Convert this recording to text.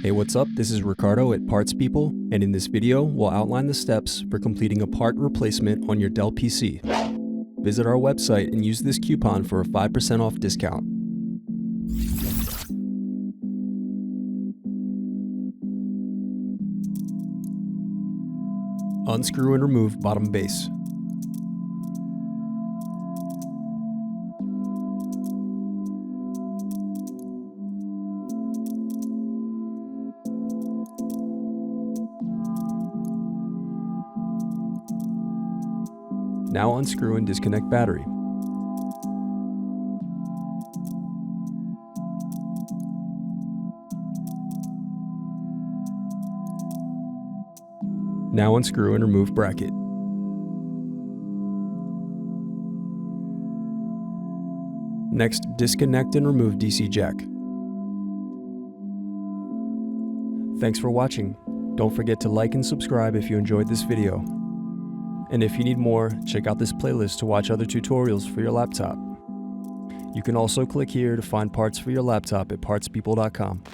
Hey, what's up? This is Ricardo at Parts People, and in this video, we'll outline the steps for completing a part replacement on your Dell PC. Visit our website and use this coupon for a 5% off discount. Unscrew and remove bottom base. Now unscrew and disconnect battery. Now unscrew and remove bracket. Next, disconnect and remove DC jack. Thanks for watching. Don't forget to like and subscribe if you enjoyed this video. And if you need more, check out this playlist to watch other tutorials for your laptop. You can also click here to find parts for your laptop at partspeople.com.